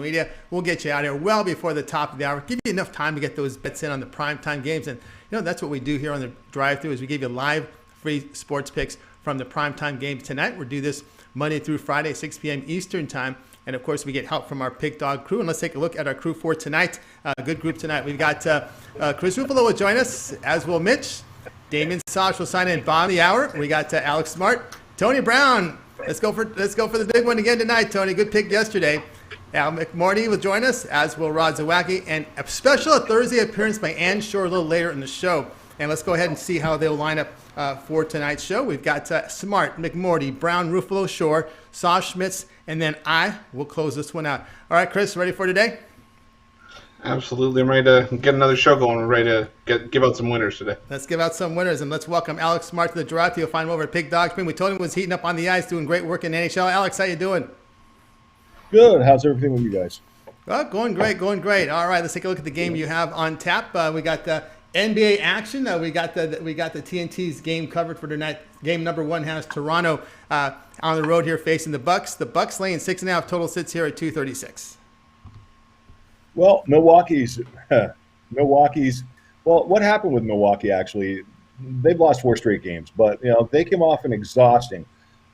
media. We'll get you out here well before the top of the hour. Give you enough time to get those bets in on the primetime games. And, that's what we do here on the drive-thru is we give you live free sports picks from the primetime games tonight. We'll do this Monday through Friday, 6 p.m. Eastern time. And, of course, we get help from our Pick Dog crew. And let's take a look at our crew for tonight. Good group tonight. We've got Chris Ruffalo will join us, as will Mitch. Damien Sosh will sign in bottom of the hour. We got Alex Smart. Tony Brown. Let's go for the big one again tonight, Tony. Good pick yesterday. Al McMordy will join us, as will Rod Zawacki. And a special Thursday appearance by Ann Shore a little later in the show. And let's go ahead and see how they'll line up for tonight's show. We've got Smart, McMordy, Brown, Ruffalo, Shore, Sosh, Schmitz, and then I will close this one out. All right, Chris, ready for today? Absolutely. I'm ready to get another show going. We're ready to give out some winners today. Let's give out some winners, and let's welcome Alex Smart to the draft. You'll find him over at Pig Dog Spring. We told him he was heating up on the ice, doing great work in NHL. Alex, how you doing? Good. How's everything with you guys? Well, going great. All right, let's take a look at the game you have on tap. We got the NBA action. We got the TNT's game covered for tonight. Game number 1 has Toronto on the road here facing the Bucks. The Bucks laying 6.5. Total sits here at 236. Well, Milwaukee's. Well, what happened with Milwaukee? Actually, they've lost 4 straight games, but they came off an exhausting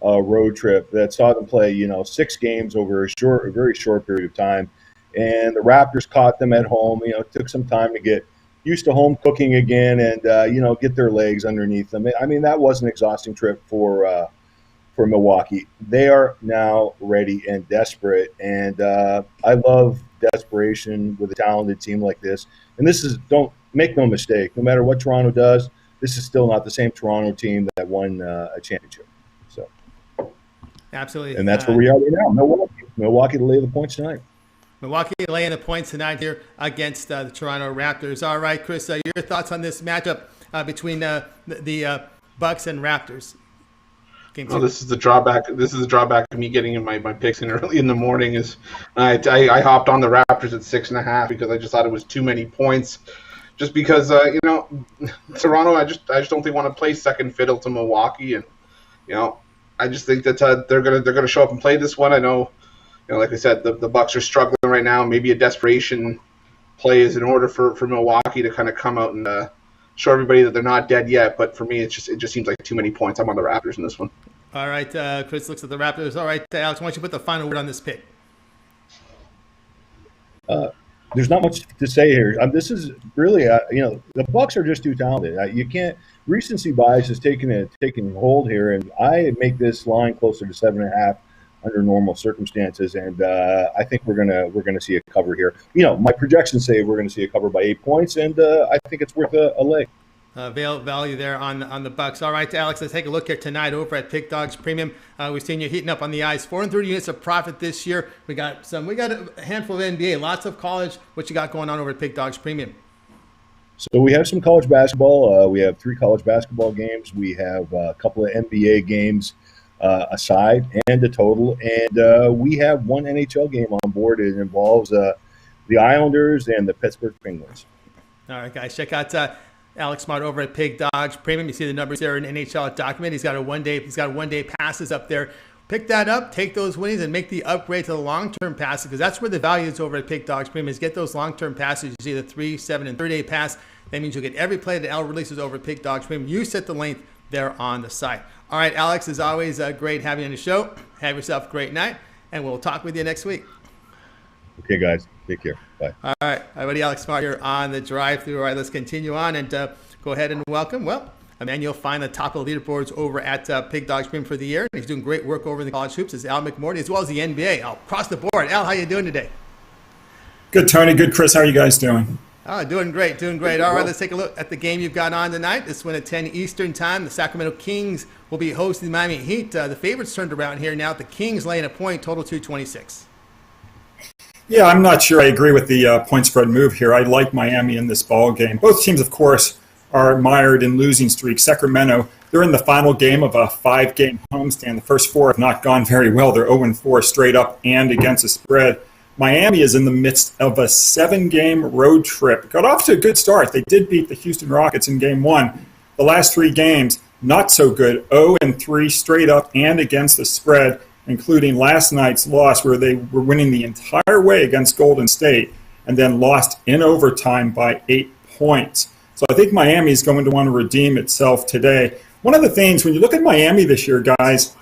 road trip that saw them play 6 games over a very short period of time, and the Raptors caught them at home. It took some time to get used to home cooking again, and get their legs underneath them. I mean, that was an exhausting trip for Milwaukee. They are now ready and desperate, and I love desperation with a talented team like this. And don't make no mistake, no matter what Toronto does, this is still not the same Toronto team that won a championship. So, absolutely, and that's where we are right now. Milwaukee to lay the points tonight. Milwaukee laying the points tonight here against the Toronto Raptors. All right, Chris, your thoughts on this matchup between the Bucks and Raptors? Well, this is the drawback. This is the drawback of me getting in my picks in early in the morning. Is I hopped on the Raptors at 6.5 because I just thought it was too many points. Just because Toronto, I just don't think want to play second fiddle to Milwaukee, and I just think that they're gonna show up and play this one. I know, like I said, the Bucks are struggling right now. Maybe a desperation play is in order for Milwaukee to kind of come out and show everybody that they're not dead yet. But for me, it just seems like too many points. I'm on the Raptors in this one. All right, Chris looks at the Raptors. All right, Alex, why don't you put the final word on this pick? There's not much to say here. This is really, the Bucks are just too talented. You can't. Recency bias is taking hold here, and I make this line closer to 7.5 under normal circumstances, and I think we're gonna see a cover here. My projections say we're gonna see a cover by 8 points, and I think it's worth a leg. Value there on the Bucks. All right, Alex, let's take a look here tonight over at Pick Dogs Premium. We've seen you heating up on the ice. 430 units of profit this year. We got a handful of NBA, lots of college. What you got going on over at Pick Dogs Premium? So we have some college basketball. We have 3 college basketball games. We have a couple of NBA games aside and a total. And we have 1 NHL game on board. It involves the Islanders and the Pittsburgh Penguins. All right, guys, check out Alex Smart over at Pig Dogs Premium. You see the numbers there in NHL document. He's got one day passes up there. Pick that up, take those winnings, and make the upgrade to the long-term passes, because that's where the value is over at Pig Dogs Premium, is get those long-term passes. You see the 3, 7, and 30-day pass. That means you'll get every play that Al releases over at Pig Dogs Premium. You set the length there on the site. All right, Alex, as always, great having you on the show. Have yourself a great night, and we'll talk with you next week. Okay, guys. Take care. Bye. All right. Hi, buddy. Alex Smart here on the drive-thru. All right, let's continue on and go ahead and welcome. Well, a man you'll find the top of the leaderboards over at Pig Dogs Premium for the year. He's doing great work over in the college hoops. Is Al McMordy, as well as the NBA. Across the board. Al, how you doing today? Good, Tony. Good, Chris. How are you guys doing? Oh, doing great. All right, let's take a look at the game you've got on tonight. This one at 10 Eastern time. The Sacramento Kings will be hosting the Miami Heat. The favorites turned around here now. The Kings laying a point, total 226. Yeah, I'm not sure I agree with the point spread move here. I like Miami in this ball game. Both teams, of course, are mired in losing streaks. Sacramento, they're in the final game of a 5-game homestand. The first 4 have not gone very well. They're 0-4 straight up and against the spread. Miami is in the midst of a 7-game road trip. Got off to a good start. They did beat the Houston Rockets in Game 1. The last 3 games, not so good. 0-3 straight up and against the spread. including last night's loss where they were winning the entire way against Golden State and then lost in overtime by 8 points. So I think Miami is going to want to redeem itself today. One of the things, when you look at Miami this year, guys,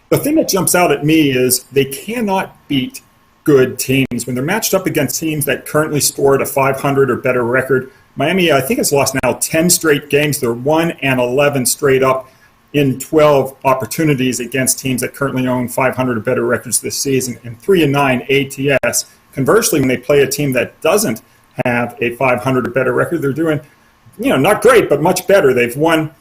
the thing that jumps out at me is they cannot beat good teams. When they're matched up against teams that currently scored a 500 or better record, Miami, I think, has lost now 10 straight games. They're 1-11 straight up in 12 opportunities against teams that currently own 500 or better records this season, and 3-9 ATS. Conversely, when they play a team that doesn't have a 500 or better record, they're doing, not great, but much better. They've won.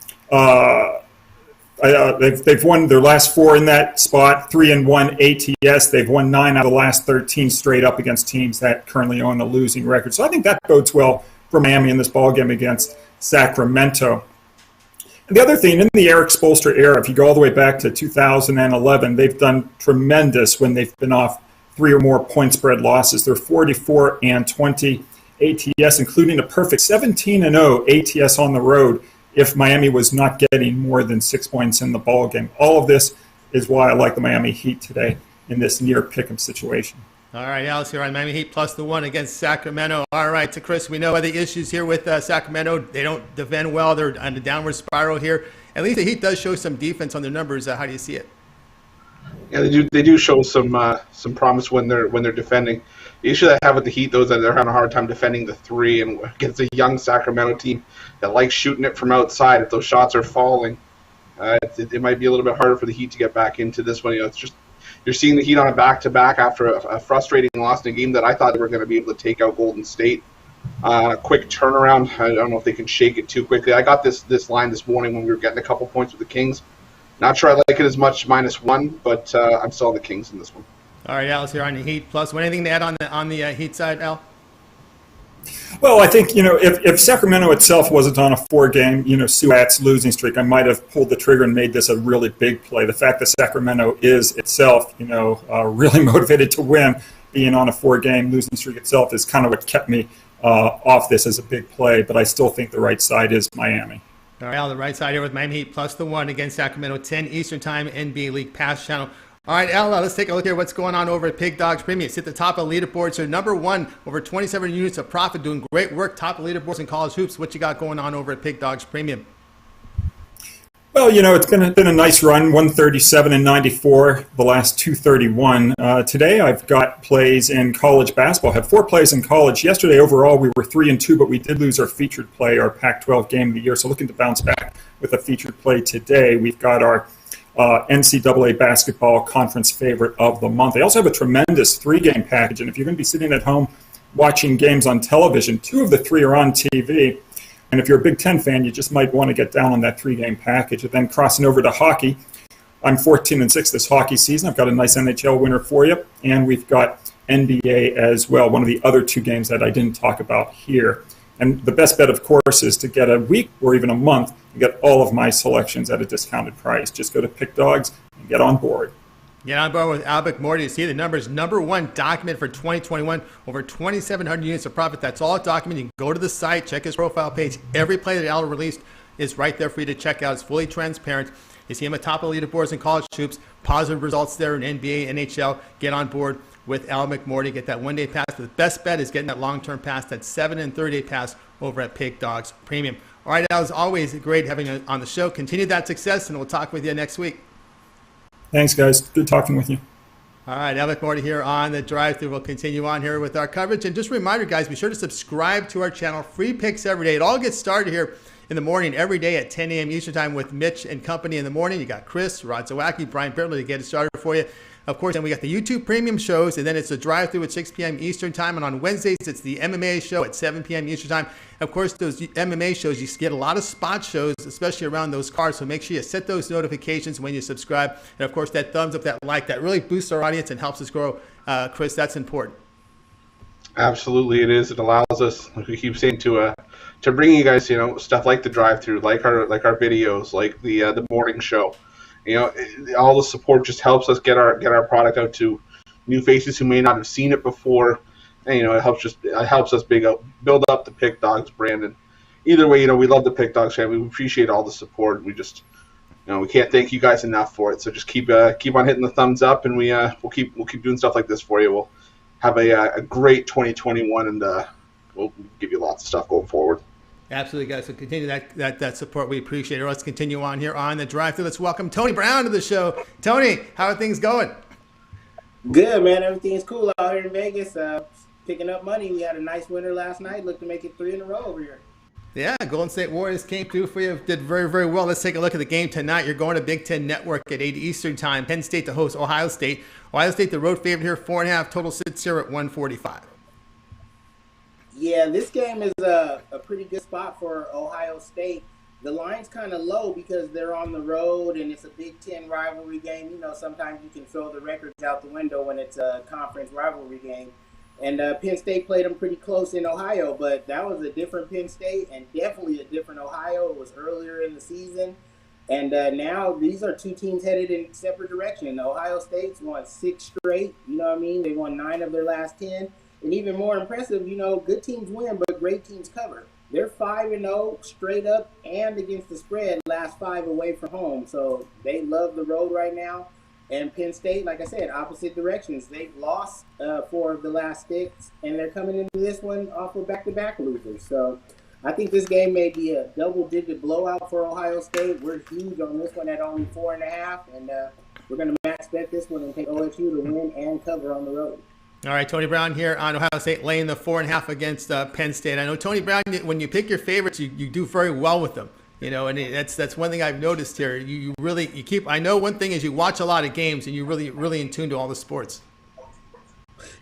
They've won their last 4 in that spot, 3-1 ATS. They've won 9 out of the last 13 straight up against teams that currently own a losing record. So I think that bodes well for Miami in this ballgame against Sacramento. And the other thing, in the Eric Spoelstra era, if you go all the way back to 2011, they've done tremendous when they've been off 3 or more point spread losses. They're 44-20 ATS, including a perfect 17-0 ATS on the road if Miami was not getting more than 6 points in the ballgame. All of this is why I like the Miami Heat today in this near pick'em situation. All right, Alex here on Miami Heat plus the 1 against Sacramento. All right, so Chris, we know the issues here with Sacramento. They don't defend well. They're on a downward spiral here. At least the Heat does show some defense on their numbers. How do you see it? Yeah, they do show some promise when they're defending. The issue that I have with the Heat, though, is that they're having a hard time defending the 3, and against a young Sacramento team that likes shooting it from outside. If those shots are falling, it might be a little bit harder for the Heat to get back into this one. It's just you're seeing the Heat on a back-to-back after a frustrating loss in a game that I thought they were going to be able to take out Golden State. Quick turnaround. I don't know if they can shake it too quickly. I got this line this morning when we were getting a couple points with the Kings. Not sure I like it as much, -1, but I'm still on the Kings in this one. All right, Alex here on the Heat plus. Anything to add on the Heat side, Al? Well, I think, if Sacramento itself wasn't on a 4-game, Suat's losing streak, I might have pulled the trigger and made this a really big play. The fact that Sacramento is itself, really motivated to win, being on a 4-game losing streak itself is kind of what kept me off this as a big play. But I still think the right side is Miami. All right, Al, the right side here with Miami Heat plus the 1 against Sacramento, 10 Eastern Time, NBA League Pass Channel. All right, Al, let's take a look here what's going on over at Pig Dogs Premium. It's at the top of the leaderboard. So number 1, over 27 units of profit, doing great work. Top of leaderboards in college hoops. What you got going on over at Pig Dogs Premium? Well, it's been a nice run, 137-94, the last 231. Today I've got plays in college basketball. I have 4 plays in college. Yesterday overall we were 3-2, but we did lose our featured play, our Pac-12 game of the year. So looking to bounce back with a featured play today. We've got our NCAA basketball conference favorite of the month. They also have a tremendous 3-game package, and if you're going to be sitting at home watching games on television, 2 of the 3 are on TV. And if you're a Big Ten fan, you just might want to get down on that 3-game package. And then crossing over to hockey, I'm 14-6 this hockey season. I've got a nice NHL winner for you, and we've got NBA as well, one of the other 2 games that I didn't talk about here. And the best bet, of course, is to get a week or even a month and get all of my selections at a discounted price. Just go to Pick Dogs and get on board. Get on board with Al McMordy to see the numbers. Number 1 document for 2021, over 2,700 units of profit. That's all documented. You can go to the site, check his profile page. Every play that Al released is right there for you to check out. It's fully transparent. You see him at top of leaderboards in college hoops. Positive results there in NBA, NHL. Get on board with Al McMordy. Get that 1-day pass. The best bet is getting that long-term pass, that 7- and 30-day pass over at Pig Dogs Premium. All right, Al, as always, great having you on the show. Continue that success, and we'll talk with you next week. Thanks, guys. Good talking with you. All right, Al McMordy here on the drive-thru. We'll continue on here with our coverage. And just a reminder, guys, be sure to subscribe to our channel. Free picks every day. It all gets started here in the morning every day at 10 a.m. Eastern Time with Mitch and company in the morning. You got Chris, Rod Zawacki, Brian Bertley to get it started for you. Of course, then we got the YouTube premium shows, and then it's a drive-thru at 6 p.m. Eastern Time. And on Wednesdays, it's the MMA show at 7 p.m. Eastern Time. Of course, those MMA shows, you get a lot of spot shows, especially around those cards. So make sure you set those notifications when you subscribe. And, of course, that thumbs up, that like, that really boosts our audience and helps us grow. Chris, that's important. Absolutely, it is. It allows us, like we keep saying, to bring you guys, stuff like the drive-thru, like our videos, like the morning show. All the support just helps us get our product out to new faces who may not have seen it before, and it helps us build up the Pick Dogs brand. And either way, we love the Pick Dogs family. We appreciate all the support. We just we can't thank you guys enough for it. So just keep on hitting the thumbs up, and we'll keep doing stuff like this for you. We'll have a great 2021, and we'll give you lots of stuff going forward. Absolutely, guys. So continue that support. We appreciate it. Let's continue on here on the drive-thru. Let's welcome Tony Brown to the show. Tony, how are things going? Good, man. Everything's cool out here in Vegas. Picking up money. We had a nice winter last night. Look to make it 3 in a row over here. Yeah, Golden State Warriors came through for you. Did very, very well. Let's take a look at the game tonight. You're going to Big Ten Network at 8 Eastern Time. Penn State to host Ohio State. Ohio State, the road favorite here, 4.5. Total sits here at 145. Yeah, this game is a pretty good spot for Ohio State. The line's kind of low because they're on the road and it's a Big Ten rivalry game. Sometimes you can throw the records out the window when it's a conference rivalry game. And Penn State played them pretty close in Ohio, but that was a different Penn State and definitely a different Ohio. It was earlier in the season. And now these are two teams headed in separate directions. Ohio State's won 6 straight. They won 9 of their last 10. And even more impressive, good teams win, but great teams cover. They're 5-0 straight up and against the spread, last 5 away from home. So they love the road right now. And Penn State, like I said, opposite directions. They've lost 4 of the last 6, and they're coming into this one off of back-to-back losers. So I think this game may be a double-digit blowout for Ohio State. We're huge on this one at only 4.5, and we're going to max bet this one and take OSU to win and cover on the road. All right, Tony Brown here on Ohio State laying the 4.5 against Penn State. I know, Tony Brown, when you pick your favorites, you do very well with them. And that's one thing I've noticed here. You keep. I know one thing is you watch a lot of games and you're really in tune to all the sports.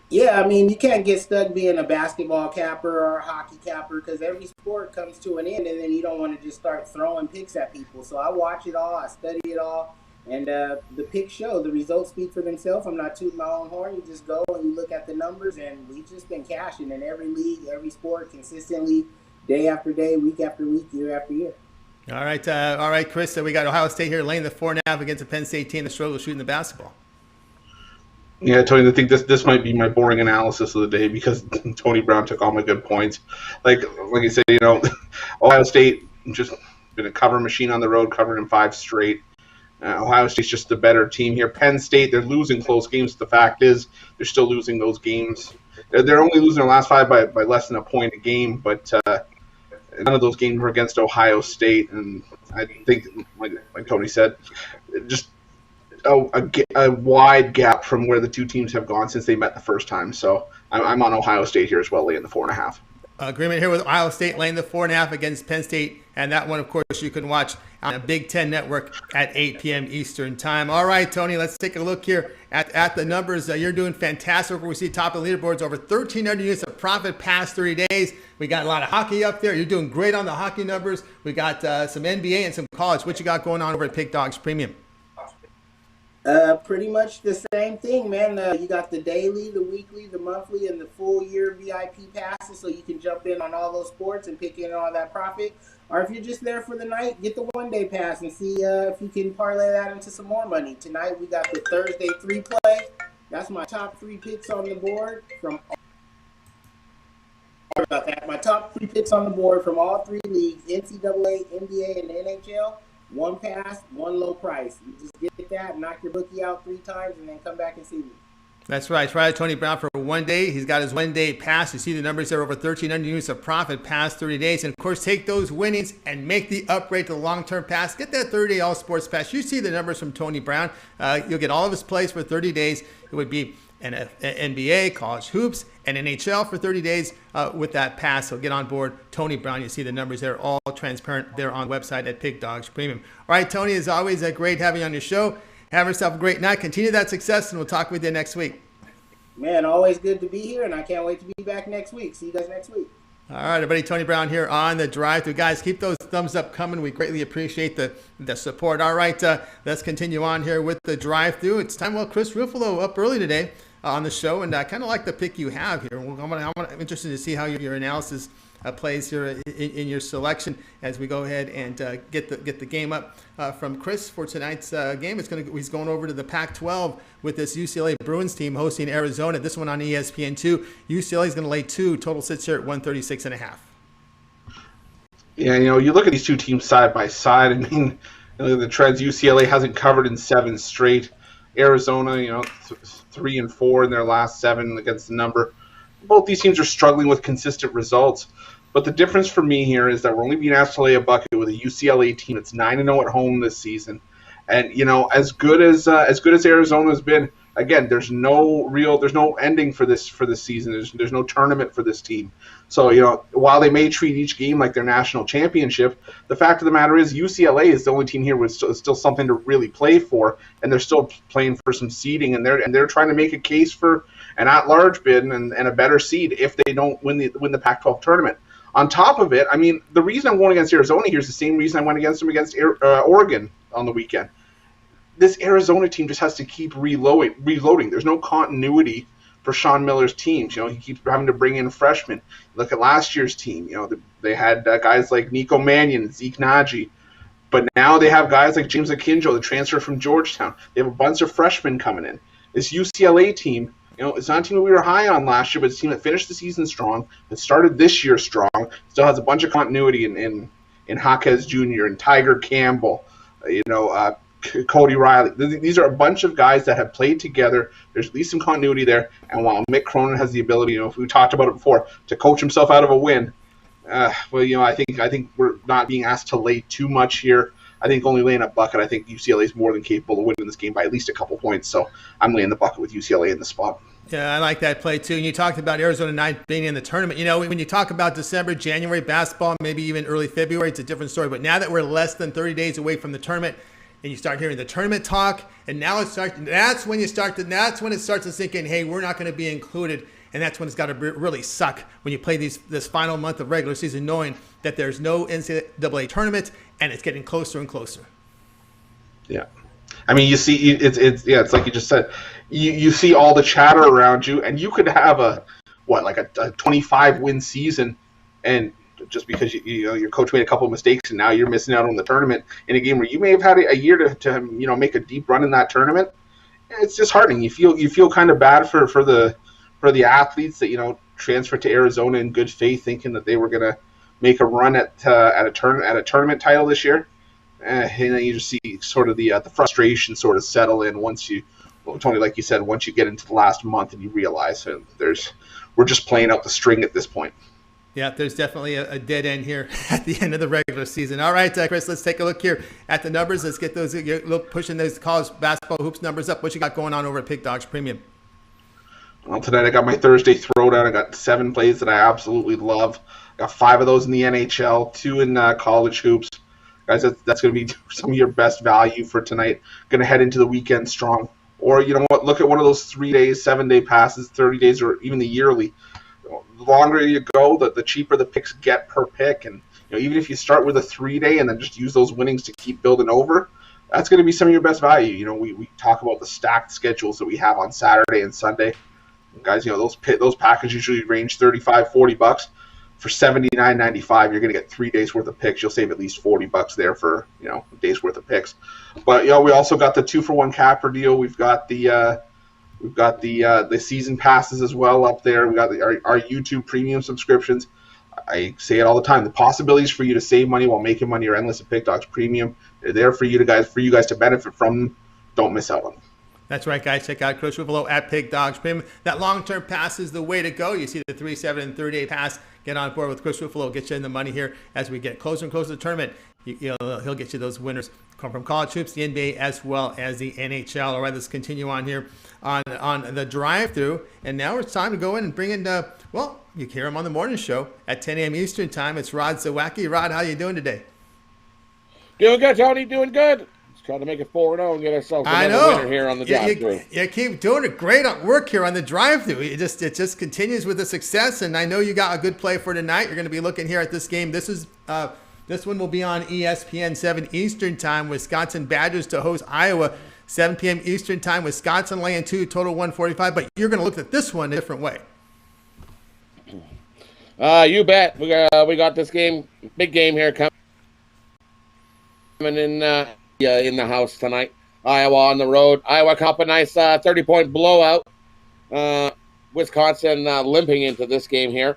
Yeah, you can't get stuck being a basketball capper or a hockey capper because every sport comes to an end, and then you don't want to just start throwing picks at people. So I watch it all, I study it all, and the picks show. The results speak for themselves. I'm not tooting my own horn. You just go and you look at the numbers, and we've just been cashing in every league, every sport, consistently, day after day, week after week, year after year. All right, Chris. So we got Ohio State here laying the 4.5 against a Penn State team that struggles shooting the basketball. Yeah, Tony, I think this might be my boring analysis of the day because Tony Brown took all my good points. Like you said, Ohio State just been a cover machine on the road, covered in 5 straight. Ohio State's just the better team here. Penn State, they're losing close games. The fact is, they're still losing those games. They're only losing their last 5 by less than a point a game, but none of those games were against Ohio State, and I think, like Tony said, just a wide gap from where the two teams have gone since they met the first time. So I'm on Ohio State here as well, laying the 4.5. Agreement here with Ohio State laying the 4.5 against Penn State, and that one, of course, you can watch on a Big Ten Network at 8 p.m. Eastern Time. All right, Tony, let's take a look here at the numbers. You're doing fantastic. We see top of the leaderboards, over 1,300 units of profit past 30 days. We got a lot of hockey up there. You're doing great on the hockey numbers. We got some NBA and some college. What you got going on over at Pig Dogs Premium? Pretty much the same thing, man. You got the daily, the weekly, the monthly, and the full year VIP passes, so you can jump in on all those sports and pick in on all that profit. Or if you're just there for the night, get the one-day pass and see if you can parlay that into some more money. Tonight we got the Thursday 3 play. That's my top 3 picks on the board from. Sorry about that. My top 3 picks on the board from all 3 leagues: NCAA, NBA, and NHL. 1 pass, 1 low price. You just get that, knock your bookie out 3 times, and then come back and see me. That's right. Try Tony Brown for 1 day. He's got his 1 day pass. You see the numbers there, over 1,300 units of profit past 30 days. And, of course, take those winnings and make the upgrade to the long-term pass. Get that 30-day all-sports pass. You see the numbers from Tony Brown. You'll get all of his plays for 30 days. It would be an NBA, college hoops, and NHL for 30 days with that pass. So get on board Tony Brown. You see the numbers there, all transparent there on the website at Pig Dogs Premium. All right, Tony, as always, great having you on your show. Have yourself a great night. Continue that success, and we'll talk with you next week. Man, always good to be here, and I can't wait to be back next week. See you guys next week. All right, everybody, Tony Brown here on the drive-thru. Guys, keep those thumbs up coming. We greatly appreciate the support. All right, let's continue on here with the drive-thru. It's time. Well, Chris Ruffalo up early today on the show, and I kind of like the pick you have here. I'm interested to see how your analysis plays here in your selection as we go ahead and get the game up from Chris for tonight's game. He's going over to the Pac-12 with this UCLA Bruins team hosting Arizona. This one on ESPN2. UCLA is going to lay 2. Total sits here at 136.5. Yeah, you look at these two teams side by side. I mean, The trends, UCLA hasn't covered in 7 straight. Arizona, 3-4 in their last 7 against the number. Both these teams are struggling with consistent results. But the difference for me here is that we're only being asked to lay a bucket with a UCLA team that's 9-0 at home this season. And as good as Arizona has been, again, there's no ending for this season. There's no tournament for this team. So while they may treat each game like their national championship, the fact of the matter is UCLA is the only team here with still something to really play for, and they're still playing for some seeding, and they're trying to make a case for an at-large bid and a better seed if they don't win the Pac-12 tournament. On top of it, I mean, the reason I'm going against Arizona here is the same reason I went against them against Oregon on the weekend. This Arizona team just has to keep reloading. There's no continuity for Sean Miller's teams. He keeps having to bring in freshmen. Look at last year's team. They had guys like Nico Mannion, Zeke Naji, but now they have guys like James Akinjo, the transfer from Georgetown. They have a bunch of freshmen coming in. This UCLA team, it's not a team that we were high on last year, but it's a team that finished the season strong, that started this year strong, still has a bunch of continuity in Hawkeyes Jr. and Tiger Campbell, Cody Riley. These are a bunch of guys that have played together. There's at least some continuity there. And while Mick Cronin has the ability, if we talked about it before, to coach himself out of a win, I think we're not being asked to lay too much here. I think only laying a bucket. I think UCLA is more than capable of winning this game by at least a couple points. So I'm laying the bucket with UCLA in the spot. Yeah, I like that play too. And you talked about Arizona not being in the tournament. When you talk about December, January basketball, maybe even early February, it's a different story. But now that we're less than 30 days away from the tournament, and you start hearing the tournament talk, and now that's when it starts to sink in, hey, we're not going to be included. And that's when it's got to really suck when you play this final month of regular season knowing that there's no NCAA tournament and it's getting closer and closer. Yeah. I mean, you see, it's like you just said, you see all the chatter around you, and you could have a 25-win season, and just because your coach made a couple of mistakes and now you're missing out on the tournament in a game where you may have had a year to make a deep run in that tournament. It's disheartening. You feel kind of bad for the athletes that transferred to Arizona in good faith, thinking that they were going to make a run at a tournament title this year. And then you just see sort of the frustration sort of settle in once Tony, like you said, once you get into the last month and you realize we're just playing out the string at this point. Yeah, there's definitely a dead end here at the end of the regular season. All right, Chris, let's take a look here at the numbers. Let's get pushing those college basketball hoops numbers up. What you got going on over at Pig Dogs Premium? Well, tonight I got my Thursday throwdown. I got 7 plays that I absolutely love. I got 5 of those in the NHL, 2 in college hoops. Guys, that's going to be some of your best value for tonight. Going to head into the weekend strong. Or, you know what, look at one of those 3-day, 7-day passes, 30 days, or even the yearly. The longer you go, the cheaper the picks get per pick. And even if you start with a 3-day and then just use those winnings to keep building over, that's going to be some of your best value. We talk about the stacked schedules that we have on Saturday and Sunday. Guys, those packages usually range $35-$40. For $79.95, you're going to get 3 days worth of picks. You'll save at least $40 there for a day's worth of picks. But we also got the 2-for-1 capper deal. We've got the season passes as well up there. We got our YouTube premium subscriptions. I say it all the time. The possibilities for you to save money while making money are endless at Pick Dogs Premium. They're there for you guys to benefit from them. Don't miss out on them. That's right, guys. Check out Coach Ruffalo at Pig Dogs Premium. That long-term pass is the way to go. You see the 3, 7, and 30-day pass. Get on board with Chris Ruffalo. Get you in the money here as we get closer and closer to the tournament. He'll get you those winners come from college hoops, the NBA, as well as the NHL. All right, let's continue on here on the drive-through. And now it's time to go in and bring in, you hear him on the morning show at 10 a.m. Eastern time. It's Rod Zawacki. Rod, how you doing today? Doing good, Tony. Doing good. Trying to make it 4-0 and get ourselves another winner here on the drive-through. You keep doing it great work here on the drive-through. It just continues with the success, and I know you got a good play for tonight. You're going to be looking here at this game. This one will be on ESPN 7 Eastern time. Wisconsin Badgers to host Iowa, 7 p.m. Eastern time. Wisconsin laying 2, total 145. But you're going to look at this one a different way. You bet. We got this game, big game here coming in the house tonight. Iowa on the road. Iowa Cup, a nice 30-point blowout. Wisconsin limping into this game here.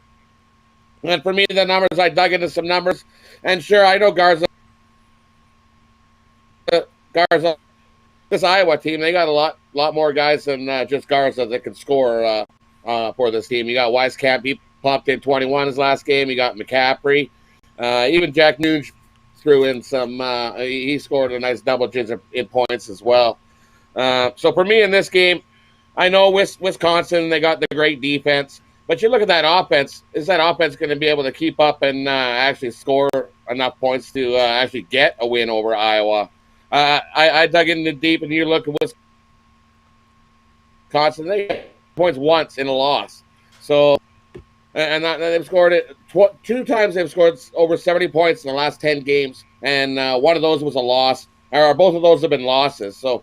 And for me, the numbers, I dug into some numbers. And sure, I know Garza Garza, this Iowa team, they got a lot more guys than just Garza that can score for this team. You got Wisekamp, he popped in 21 his last game. You got McCaffrey. Even Jack Nuge threw in some, he scored a nice double digit in points as well. So for me in this game, I know Wisconsin, they got the great defense, but you look at that offense, is that offense going to be able to keep up and actually score enough points to actually get a win over Iowa? I dug into deep, and you look at Wisconsin, they got points once in a loss. So, and they've scored it 2 times. They've scored over 70 points in the last 10 games, and one of those was a loss, or both of those have been losses. So,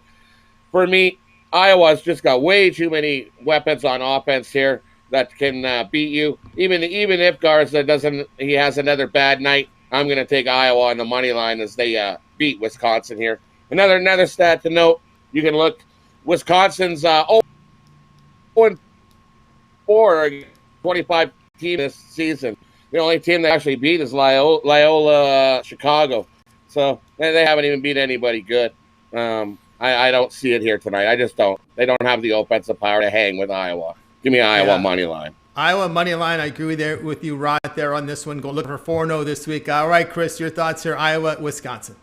for me, Iowa's just got way too many weapons on offense here that can beat you. Even if Garza he has another bad night, I'm going to take Iowa on the money line as they beat Wisconsin here. Another stat to note, you can look, Wisconsin's 0-4, 25 team this season. The only team they actually beat is Loyola Chicago. So they haven't even beat anybody good. I don't see it here tonight. I just don't. They don't have the offensive power to hang with Iowa. Give me Iowa money line. Iowa money line. I agree with you, Rod, there on this one. Go look for 4-0 this week. All right, Chris, your thoughts here. Iowa, Wisconsin.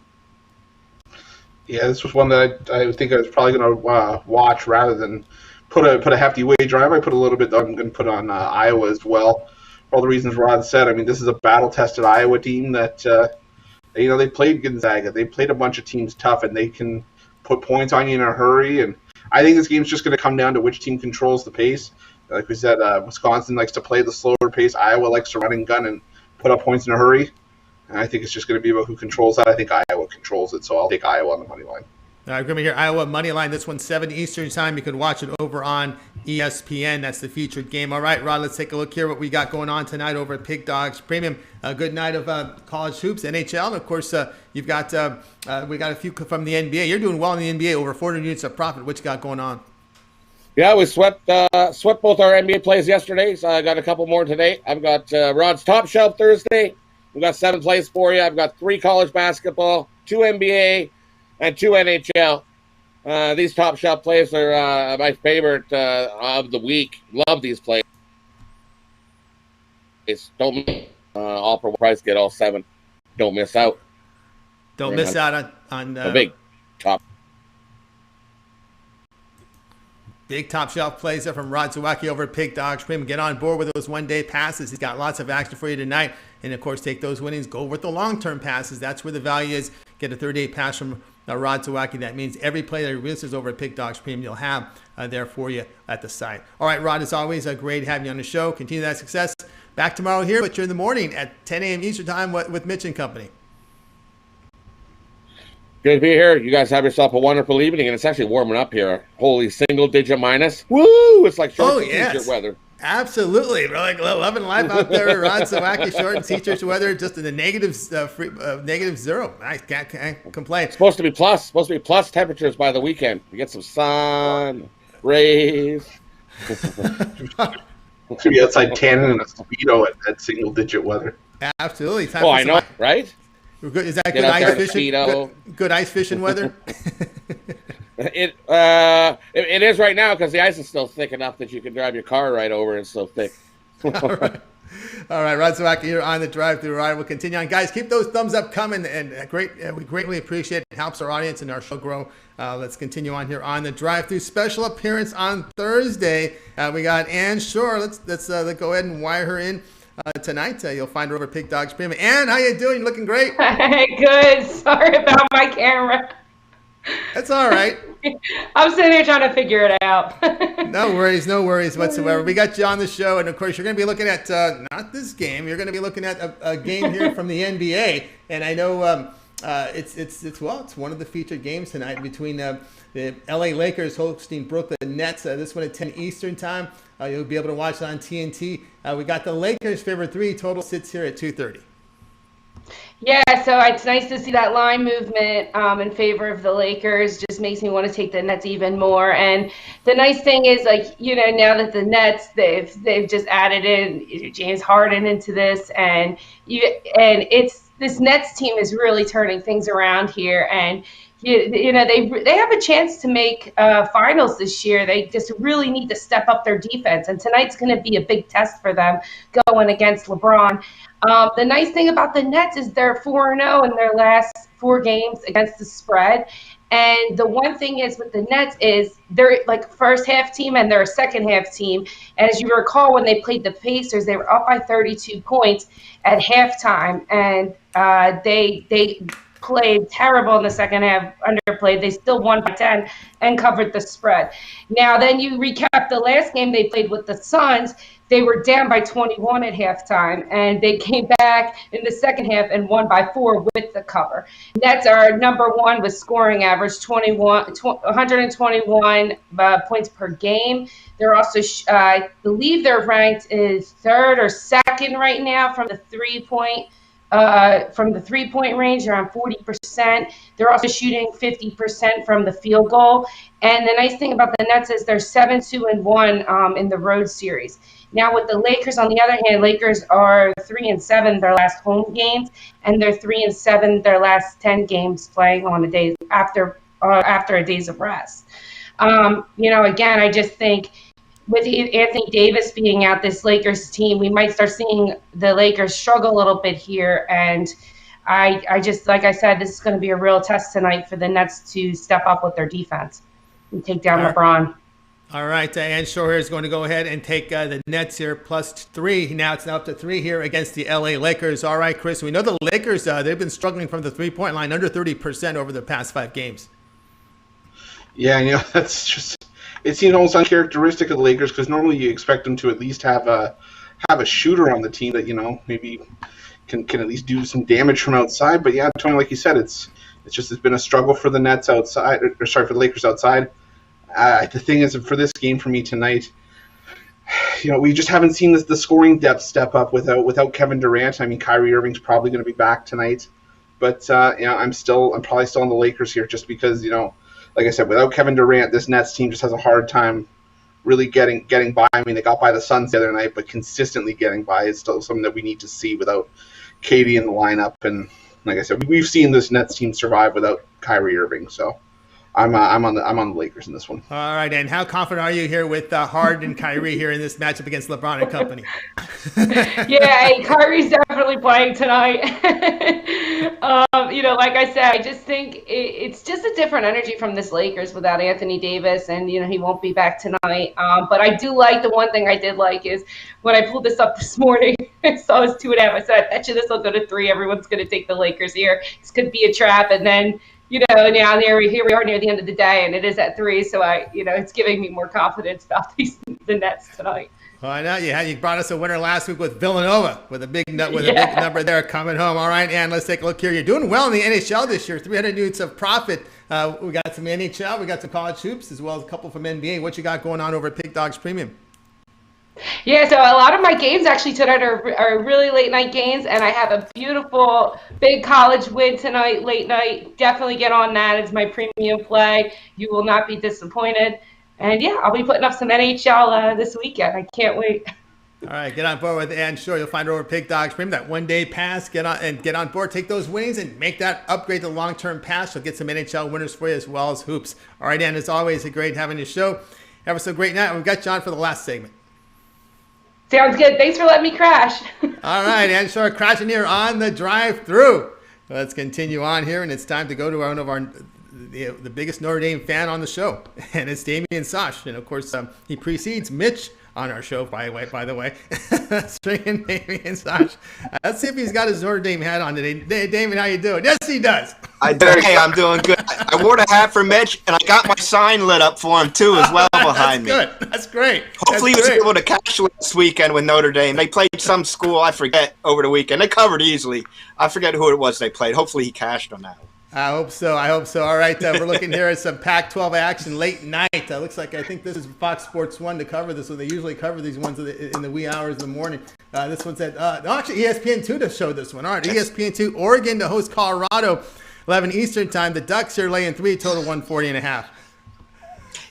Yeah, this was one that I think I was probably going to watch rather than put a hefty wager on. I might put a little bit. I'm going to put on Iowa as well. For all the reasons Rod said. I mean, this is a battle-tested Iowa team that they played Gonzaga. They played a bunch of teams tough, and they can put points on you in a hurry. And I think this game's just going to come down to which team controls the pace. Like we said, Wisconsin likes to play the slower pace. Iowa likes to run and gun and put up points in a hurry. And I think it's just going to be about who controls that. I think Iowa controls it, so I'll take Iowa on the money line. All right, we're going to hear Iowa money line. This one's 7 Eastern time. You can watch it over on ESPN. That's the featured game. All right, Rod, let's take a look here what we got going on tonight over at Pig Dogs Premium. A good night of college hoops, NHL. And, of course, you've got we got a few from the NBA. You're doing well in the NBA, over 400 units of profit. What you got going on? Yeah, we swept both our NBA plays yesterday, so I got a couple more today. I've got Rod's Top Shelf Thursday. We've got 7 plays for you. I've got 3 college basketball, 2 NBA, and 2 NHL. These Top Shelf plays are my favorite of the week. Love these plays. Don't all for one price, get all 7. Don't miss out. Don't miss out on the big top. Big top shelf plays there from Rod Zawacki over at Pig Dogs Premium. Get on board with those one-day passes. He's got lots of action for you tonight. And, of course, take those winnings. Go with the long-term passes. That's where the value is. Get a 30-day pass from Rod Zawacki. That means every play that he releases over at Pig Dogs Premium, you'll have there for you at the site. All right, Rod, as always, great having you on the show. Continue that success. Back tomorrow here, but you're in the morning at 10 a.m. Eastern Time with Mitch and company. Good to be here. You guys have yourself a wonderful evening, and it's actually warming up here. Holy single-digit minus. Woo! It's like short t-shirt weather. Absolutely. We're like loving life out there. Rod Zawacki, short and t-shirt weather, just in the negative zero. I can't complain. It's supposed to be plus temperatures by the weekend. You get some sun, rays. To be outside tanning in a Speedo at single-digit weather. Absolutely. I know, right? Is that good ice fishing? Good ice fishing weather? It is right now because the ice is still thick enough that you can drive your car right over. It's so thick. All right, Rod Zawacki here on the drive-through ride. We'll continue on, guys. Keep those thumbs up coming, and we greatly appreciate it. It helps our audience and our show grow. Let's continue on here on the drive-through. Special appearance on Thursday. We got Ann Shore. Let's go ahead and wire her in. Tonight, you'll find her over at Pig Dogs Premium. Ann, how you doing? Looking great. Good. Sorry about my camera. That's all right. I'm sitting here trying to figure it out. No worries whatsoever. We got you on the show, and of course, you're going to be looking at not this game. You're going to be looking at a game here from the NBA, and I know it's one of the featured games tonight between the LA Lakers hosting Brooklyn Nets. This one at 10 Eastern time. You'll be able to watch it on TNT. We got the Lakers favorite 3. Total sits here at 230. Yeah, so it's nice to see that line movement in favor of the Lakers. Just makes me want to take the Nets even more. And the nice thing is, now that the Nets, they've just added in James Harden into this, and this Nets team is really turning things around here. And they have a chance to make finals this year. They just really need to step up their defense, and tonight's going to be a big test for them going against LeBron. The nice thing about the Nets is they're 4-0 in their last 4 games against the spread. And the one thing is with the Nets is they're like first half team and they're a second half team. As you recall, when they played the Pacers, they were up by 32 points at halftime, and they played terrible in the second half, underplayed. They still won by 10 and covered the spread. Now, then you recap the last game they played with the Suns. They were down by 21 at halftime, and they came back in the second half and won by 4 with the cover. Nets are number 1 with scoring average, 121 points per game. They're also, I believe they're ranked is 3rd or 2nd right now from the three-point range, around 40%. They're also shooting 50% from the field goal. And the nice thing about the Nets is they're 7-2-1 in the road series. Now with the Lakers, on the other hand, Lakers are 3-7 their last home games, and they're 3-7 their last 10 games playing on a day after a days of rest. Again, I just think with Anthony Davis being out, this Lakers team, we might start seeing the Lakers struggle a little bit here. And I just, like I said, this is going to be a real test tonight for the Nets to step up with their defense and take down LeBron. All right, Ann Shore here is going to go ahead and take the Nets here +3. Now it's up to 3 here against the LA Lakers. All right, Chris, we know the Lakers, they've been struggling from the three-point line, under 30% over the past 5 games. Yeah, that's just, it seems almost uncharacteristic of the Lakers, because normally you expect them to at least have a shooter on the team that, maybe can at least do some damage from outside. But yeah, Tony, like you said, it's been a struggle for the Nets outside, for the Lakers outside. The thing is, for this game for me tonight, we just haven't seen the scoring depth step up without Kevin Durant. I mean, Kyrie Irving's probably going to be back tonight, but I'm probably still on the Lakers here, just because like I said, without Kevin Durant, this Nets team just has a hard time really getting by. I mean, they got by the Suns the other night, but consistently getting by is still something that we need to see without KD in the lineup. And like I said, we've seen this Nets team survive without Kyrie Irving, so. I'm on the Lakers in this one. All right, and how confident are you here with Harden and Kyrie here in this matchup against LeBron and company? Yeah, Kyrie's definitely playing tonight. Like I said, I just think it's just a different energy from this Lakers without Anthony Davis, and he won't be back tonight. But I do like, the one thing I did like is when I pulled this up this morning, I saw it was 2.5. I said, I bet you this will go to 3. Everyone's going to take the Lakers here. This could be a trap, and then. Now here we are near the end of the day, and it is at 3, so it's giving me more confidence about the Nets tonight. Well, I know you brought us a winner last week with Villanova with a big number there coming home. All right, and let's take a look here. You're doing well in the NHL this year, 300 units of profit. We got some NHL, we got some college hoops, as well as a couple from NBA. What you got going on over at Pig Dogs Premium? Yeah, so a lot of my games actually tonight are really late night games, and I have a beautiful big college win tonight, late night. Definitely get on that. It's my premium play. You will not be disappointed. And yeah, I'll be putting up some NHL this weekend. I can't wait. All right, get on board with Ann Shore. You'll find her over at Pig Dogs Premium. That one-day pass, get on board, take those winnings, and make that upgrade to long-term pass. You'll get some NHL winners for you as well as hoops. All right, Ann, as always, great having your show. Have a so great night. We've got John for the last segment. Sounds good. Thanks for letting me crash. All right, Ann Shore crashing here on the drive-through. Let's continue on here, and it's time to go to one of the biggest Notre Dame fan on the show, and it's Damian Sosh. And of course, he precedes Mitch on our show, by the way. Stringing Damian Sosh. Let's see if he's got his Notre Dame hat on today. Damien, how you doing? Yes, he does. I do. Hey, I'm doing good. I wore the hat for Mitch, and I got my sign lit up for him, too, as well behind me. That's good. That's great. Hopefully he was able to cash this weekend with Notre Dame. They played some school, I forget, over the weekend. They covered easily. I forget who it was they played. Hopefully he cashed on that one. I hope so. All right, we're looking here at some Pac-12 action late night. Looks like I think this is Fox Sports 1 to cover this, so they usually cover these ones in the wee hours of the morning. This one's at actually ESPN2 to show this one. All right, ESPN2, Oregon to host Colorado, 11 Eastern time. The Ducks are laying 3, total 140.5.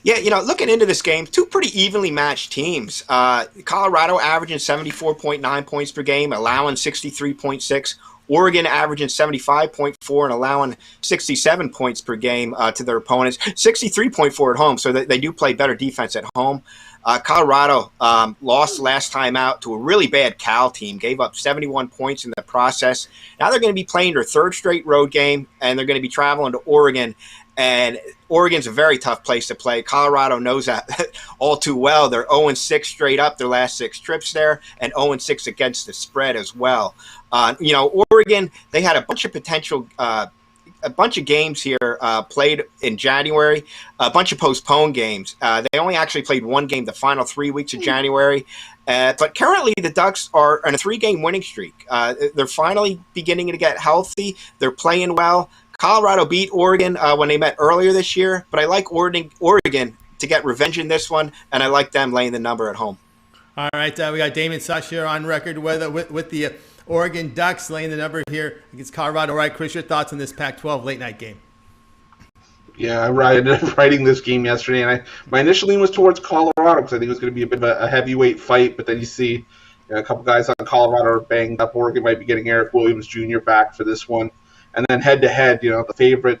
Yeah, looking into this game, 2 pretty evenly matched teams. Colorado averaging 74.9 points per game, allowing 63.6. Oregon averaging 75.4 and allowing 67 points per game to their opponents, 63.4 at home. So they do play better defense at home. Colorado lost last time out to a really bad Cal team, gave up 71 points in the process. Now they're going to be playing their third straight road game, and they're going to be traveling to Oregon. And Oregon's a very tough place to play. Colorado knows that all too well. They're 0-6 straight up their last 6 trips there, and 0-6 against the spread as well. Oregon, they had a bunch of potential a bunch of games here played in January, a bunch of postponed games. They only actually played one game the final 3 weeks of January. But currently the Ducks are on a 3-game winning streak. They're finally beginning to get healthy. They're playing well. Colorado beat Oregon when they met earlier this year, but I like Oregon to get revenge in this one, and I like them laying the number at home. All right, we got Damon Sush here on record with the Oregon Ducks laying the number here against Colorado. All right, Chris, your thoughts on this Pac-12 late-night game? Yeah, I ended up writing this game yesterday, and my initial lean was towards Colorado because I think it was going to be a bit of a heavyweight fight, but then you see a couple guys on Colorado are banged up. Oregon might be getting Eric Williams Jr. back for this one. And then head-to-head, the favorite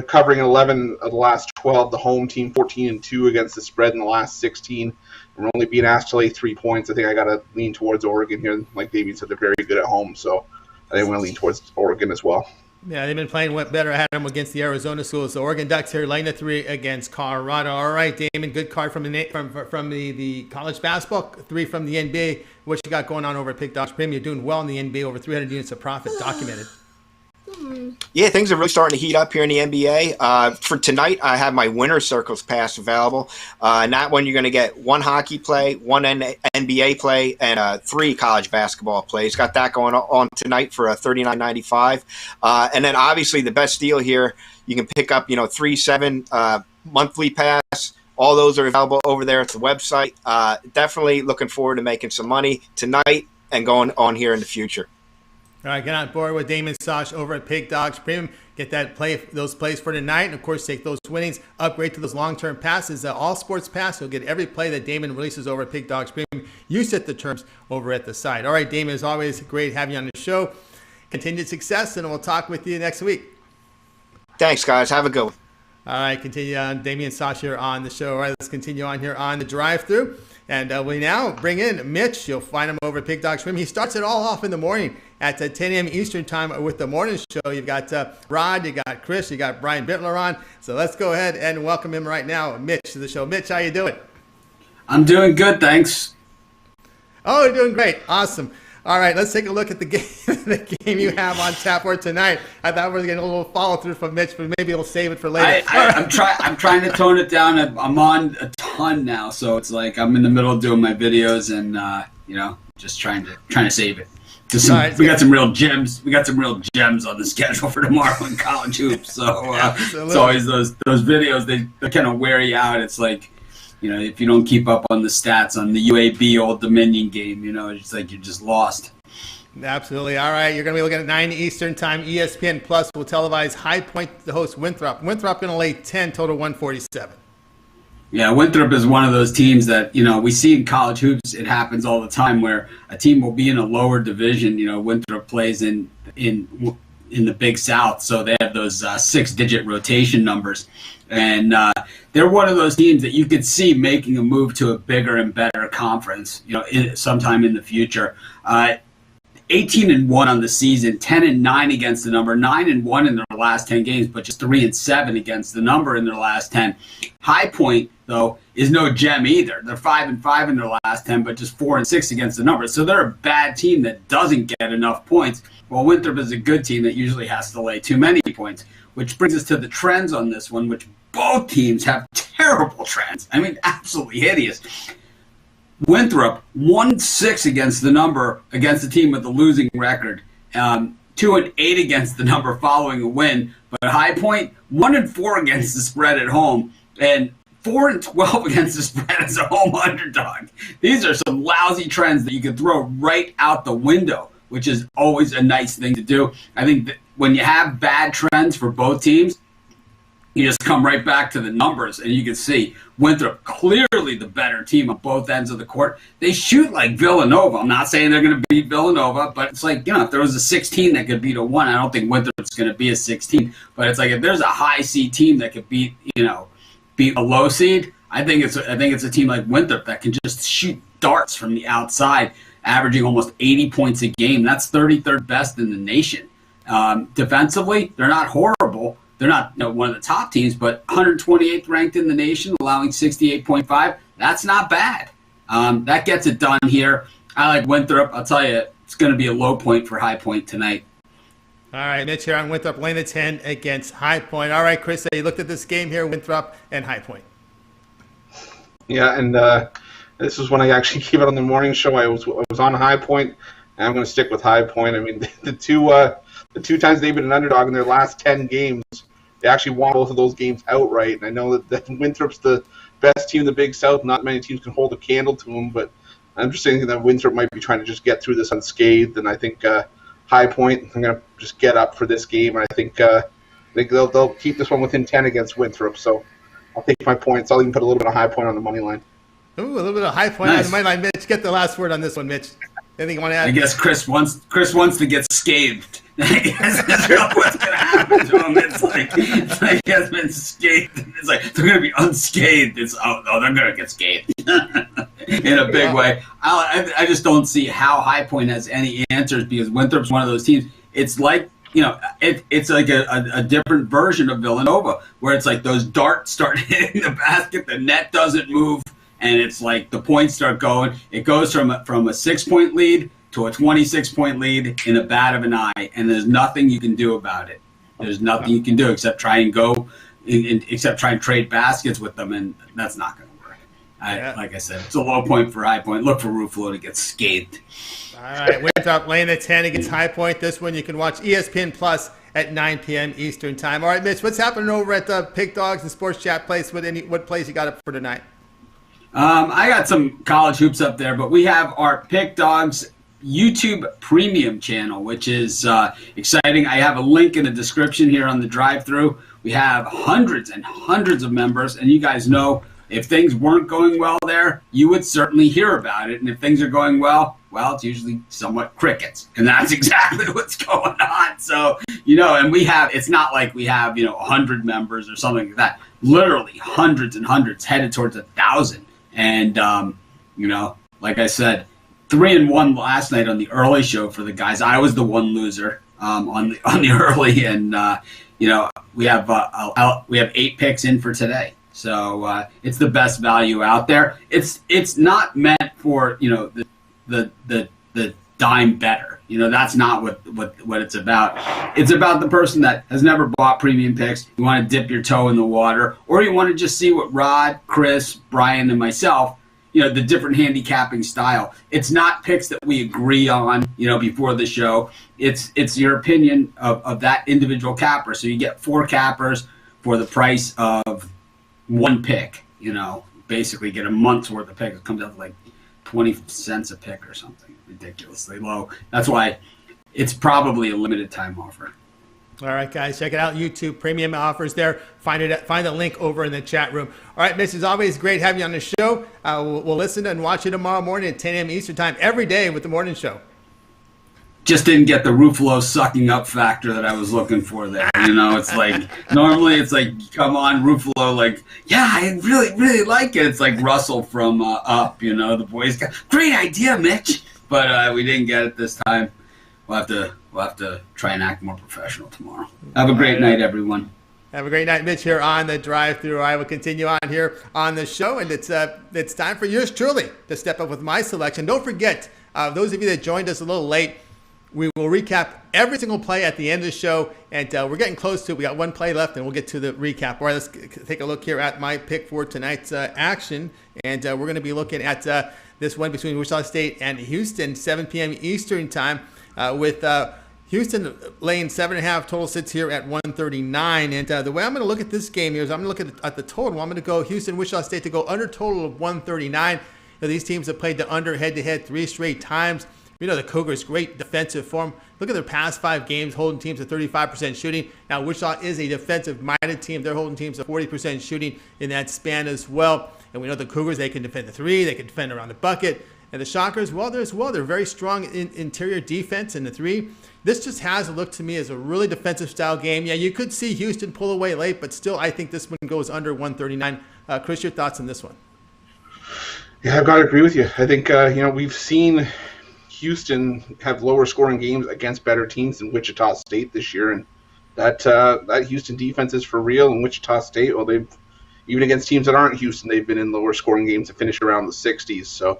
covering 11 of the last 12, the home team 14-2 against the spread in the last 16. And we're only being asked to lay 3 points. I think I got to lean towards Oregon here. Like David said, they're very good at home, so I think I'm going to lean towards Oregon as well. Yeah, they've been playing better at them against the Arizona schools. So Oregon Ducks here laying the 3 against Colorado. All right, Damon, good card from the college basketball, 3 from the NBA. What you got going on over at Pick Dogs Premium? You're doing well in the NBA, over 300 units of profit documented. Yeah, things are really starting to heat up here in the NBA. For tonight, I have my winner circles pass available. And that one, you're going to get 1 hockey play, 1 NBA play, and 3 college basketball plays. Got that going on tonight for $39.95. And then obviously the best deal here, you can pick up 3-7 monthly pass. All those are available over there at the website. Definitely looking forward to making some money tonight and going on here in the future. All right, get on board with Damon Sosh over at Pig Dogs Premium. Get those plays for tonight, and of course, take those winnings, upgrade to those long-term passes. All sports pass. You'll get every play that Damon releases over at Pig Dogs Premium. You set the terms over at the site. All right, Damon, as always, great having you on the show. Continued success, and we'll talk with you next week. Thanks, guys. Have a good one. All right, continue on. Damian Sosh here on the show. All right, let's continue on here on the drive-through. And we now bring in Mitch. You'll find him over at Pig Dog Swim. He starts it all off in the morning at 10 a.m. Eastern time with the morning show. You've got Rod, you got Chris, you got Brian Bittler on. So let's go ahead and welcome him right now, Mitch, to the show. Mitch, how you doing? I'm doing good, thanks. Oh, you're doing great. Awesome. All right, let's take a look at the game you have on tap for tonight. I thought we were getting a little follow through from Mitch, but maybe we'll save it for later. I'm trying to tone it down. I'm on a ton now, so it's like I'm in the middle of doing my videos and just trying to save it. We got some real gems. We got some real gems on the schedule for tomorrow in college hoops. So it's always those videos. They kind of wear you out. It's like, if you don't keep up on the stats on the UAB Old Dominion game, it's like you're just lost. Absolutely. All right, you're going to be looking at 9 Eastern time. ESPN Plus will televise High Point, the host Winthrop. Winthrop going to lay 10, total 147. Yeah, Winthrop is one of those teams that, we see in college hoops. It happens all the time where a team will be in a lower division. Winthrop plays in the Big South, so they have those 6-digit rotation numbers. And they're one of those teams that you could see making a move to a bigger and better conference, sometime in the future. 18-1 on the season, 10-9 against the number, 9-1 in their last 10 games, but just 3-7 against the number in their last 10. High Point, though, is no gem either. They're 5-5 in their last 10, but just 4-6 against the number. So they're a bad team that doesn't get enough points. Well, Winthrop is a good team that usually has to lay too many points, which brings us to the trends on this one, which both teams have terrible trends. I mean, absolutely hideous. Winthrop 1-6 against the number against a team with a losing record, 2-8 against the number following a win. But High Point 1-4 against the spread at home and 4-12 against the spread as a home underdog. These are some lousy trends that you could throw right out the window, which is always a nice thing to do. I think that when you have bad trends for both teams, you just come right back to the numbers, and you can see Winthrop clearly the better team on both ends of the court. They shoot like Villanova. I'm not saying they're going to beat Villanova, but it's like, if there was a 16 that could beat a 1, I don't think Winthrop's going to be a 16. But it's like if there's a high seed team that could beat a low seed, I think it's a team like Winthrop that can just shoot darts from the outside, averaging almost 80 points a game. That's 33rd best in the nation. Defensively, they're not horrible. They're not one of the top teams, but 128th ranked in the nation, allowing 68.5. That's not bad. That gets it done here. I like Winthrop. I'll tell you, it's going to be a low point for High Point tonight. All right, Mitch here on Winthrop, laying the 10 against High Point. All right, Chris, you looked at this game here, Winthrop and High Point. Yeah, and this was when I actually gave it on the morning show. I was on High Point, and I'm going to stick with High Point. I mean, the two times they've been an underdog in their last 10 games, they actually won both of those games outright. And I know that Winthrop's the best team in the Big South. Not many teams can hold a candle to them, but I'm just thinking that Winthrop might be trying to just get through this unscathed. And I think High Point, I'm going to just get up for this game. And I think they'll keep this one within 10 against Winthrop. So I'll take my points. I'll even put a little bit of High Point on the money line. Ooh, a little bit of High Point on the money line. Mitch, get the last word on this one, Mitch. Anything you want to add? I guess Chris wants to get scathed. I guess that's really what's going to happen to him. It's like he has been scathed. It's like they're going to be unscathed. They're going to get scathed in a big way. I just don't see how High Point has any answers because Winthrop's one of those teams. It's like it's like a different version of Villanova where it's like those darts start hitting the basket, the net doesn't move, and it's like the points start going. It goes from a 6-point lead to a 26-point lead in a bat of an eye, and there's nothing you can do about it. There's nothing you can do except try and trade baskets with them, and that's not going to work. Like I said, it's a low point for High Point. Look for Ruffalo to get scathed. All right, Winthrop laying the 10 against High Point. This one you can watch ESPN Plus at 9 p.m. Eastern Time. All right, Mitch, what's happening over at Pig Dogs and Sports Chat Place? What plays you got up for tonight? I got some college hoops up there, but we have our Pig Dogs YouTube premium channel, which is exciting. I have a link in the description here on the drive-thru. We have hundreds and hundreds of members, and you guys know if things weren't going well there, you would certainly hear about it. And if things are going well, it's usually somewhat crickets. And that's exactly what's going on. So, and it's not like we have, 100 members or something like that. Literally hundreds and hundreds, headed towards 1,000. And, like I said, 3-1 last night on the early show for the guys. I was the one loser on the early, and we have 8 picks in for today. So it's the best value out there. It's not meant for the dime better. That's not what it's about. It's about the person that has never bought premium picks. You want to dip your toe in the water, or you want to just see what Rod, Chris, Brian, and myself, the different handicapping style. It's not picks that we agree on, before the show. It's your opinion of that individual capper. So you get 4 cappers for the price of 1 pick. Basically get a month's worth of picks. It comes out to like 20 cents a pick or something ridiculously low. That's why it's probably a limited time offer. All right, guys, check it out. YouTube premium offers there. Find the link over in the chat room. All right, Mitch, it's always great having you on the show. We'll listen and watch you tomorrow morning at 10 a.m. Eastern Time every day with the morning show. Just didn't get the Ruffalo sucking up factor that I was looking for there. It's like normally it's like, come on, Ruffalo, like, yeah, I really, really like it. It's like Russell from Up, the boys got great idea, Mitch. But we didn't get it this time. We'll have to try and act more professional tomorrow. Have a great night, everyone. Have a great night, Mitch, here on the drive-thru. I will continue on here on the show, and it's time for yours truly to step up with my selection. Don't forget, those of you that joined us a little late, we will recap every single play at the end of the show, and we're getting close to it. We got 1 play left, and we'll get to the recap. All right, let's take a look here at my pick for tonight's action, and we're going to be looking at this one between Wichita State and Houston, 7 p.m. Eastern Time, with Houston laying 7.5. Total sits here at 139. And the way I'm going to look at this game here is I'm going to look at the total. I'm going to go Houston-Wichita State to go under total of 139. These teams have played the under head-to-head 3 straight times. We know the Cougars, great defensive form. Look at their past 5 games, holding teams to 35% shooting. Now, Wichita is a defensive-minded team. They're holding teams to 40% shooting in that span as well. And we know the Cougars, they can defend the 3. They can defend around the bucket. And the Shockers, they're very strong in interior defense in the 3. This just has looked to me as a really defensive-style game. Yeah, you could see Houston pull away late, but still, I think this one goes under 139. Chris, your thoughts on this one? Yeah, I've got to agree with you. I think, we've seen Houston have lower scoring games against better teams than Wichita State this year, and that Houston defense is for real. And Wichita State, well, they've even against teams that aren't Houston, they've been in lower scoring games to finish around the 60s. So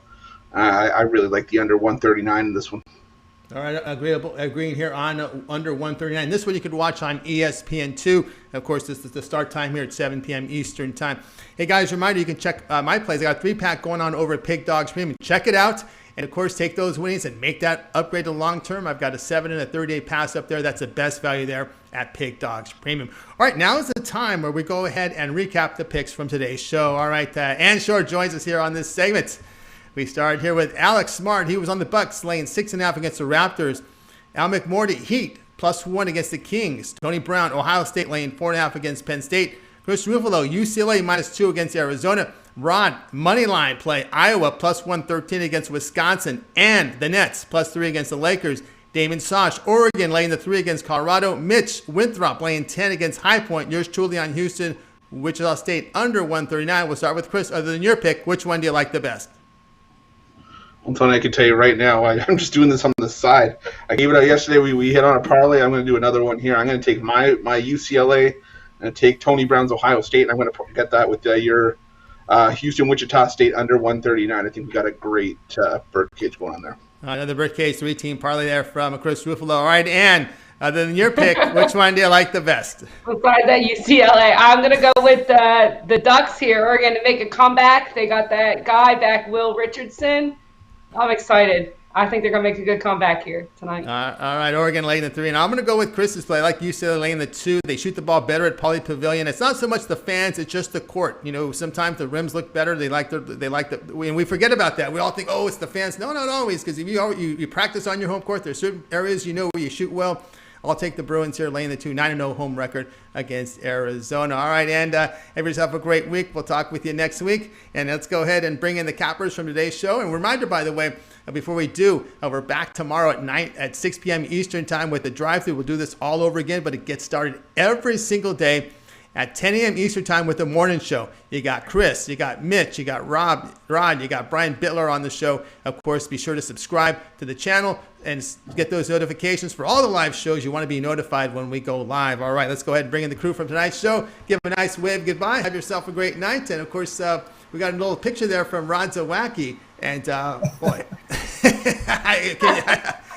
I really like the under 139 in this one. All right, agreeing here on under 139. This one you could watch on ESPN2. Of course, this is the start time here at 7 p.m. Eastern time. Hey, guys, reminder, you can check my plays. I got a 3-pack going on over at Pig Dogs Premium. Check it out. And, of course, take those winnings and make that upgrade to long-term. I've got a 7 and a 30-day pass up there. That's the best value there at Pig Dogs Premium. All right, now is the time where we go ahead and recap the picks from today's show. All right, Ann Shore joins us here on this segment. We start here with Alex Smart. He was on the Bucks, laying 6.5 against the Raptors. Al McMordy, Heat, +1 against the Kings. Tony Brown, Ohio State, laying 4.5 against Penn State. Chris Ruffalo, UCLA, -2 against Arizona. Rod, moneyline play, Iowa, +113 against Wisconsin. And the Nets, +3 against the Lakers. Damon Sosh, Oregon, laying the 3 against Colorado. Mitch Winthrop, laying 10 against High Point. Yours truly on Houston, Wichita State, under 139. We'll start with Chris. Other than your pick, which one do you like the best? Well, Tony, I can tell you right now, I'm just doing this on the side. I gave it out yesterday. We hit on a parlay. I'm going to do another one here. I'm going to take my UCLA and take Tony Brown's Ohio State, and I'm going to get that with your Houston Wichita State under 139. I think we got a great birdcage going on there. Another birdcage 3-team parlay there from Chris Ruffalo. All right, Ann, other than your pick, which one do you like the best? Besides that UCLA, I'm going to go with the Ducks here. We're going to make a comeback. They got that guy back, Will Richardson. I'm excited. I think they're going to make a good comeback here tonight. All right, Oregon laying the 3. And I'm going to go with Chris's play. I like UCLA laying the 2. They shoot the ball better at Pauley Pavilion. It's not so much the fans, it's just the court. You know, sometimes the rims look better. They like and we forget about that. We all think, oh, it's the fans. No, not always, because if you practice on your home court, there's certain areas where you shoot well. I'll take the Bruins here, laying the 2, 9-0 home record against Arizona. All right, and have yourself a great week. We'll talk with you next week. And let's go ahead and bring in the cappers from today's show. And reminder, by the way, before we do, we're back tomorrow at 6 p.m. Eastern time with the drive-thru. We'll do this all over again, but it gets started every single day at 10 a.m. Eastern time with the morning show. You got Chris, you got Mitch, you got Rod, you got Brian Bittler on the show. Of course, be sure to subscribe to the channel and get those notifications for all the live shows. You want to be notified when we go live. All right, let's go ahead and bring in the crew from tonight's show. Give them a nice wave goodbye. Have yourself a great night. And, of course, we got a little picture there from Rod Zawacki. And, boy,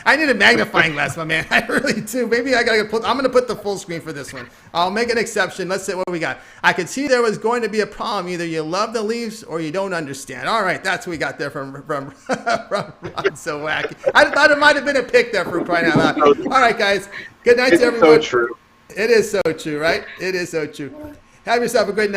I need a magnifying glass, my man. I really do. Maybe I'm going to put the full screen for this one. I'll make an exception. Let's see what we got. I could see there was going to be a problem. Either you love the Leafs or you don't understand. All right, that's what we got there from Ron Zawacki. I thought it might have been a pick there for crying out loud. All right, guys. Good night to everyone. It's so true. It is so true, right? It is so true. Have yourself a good night.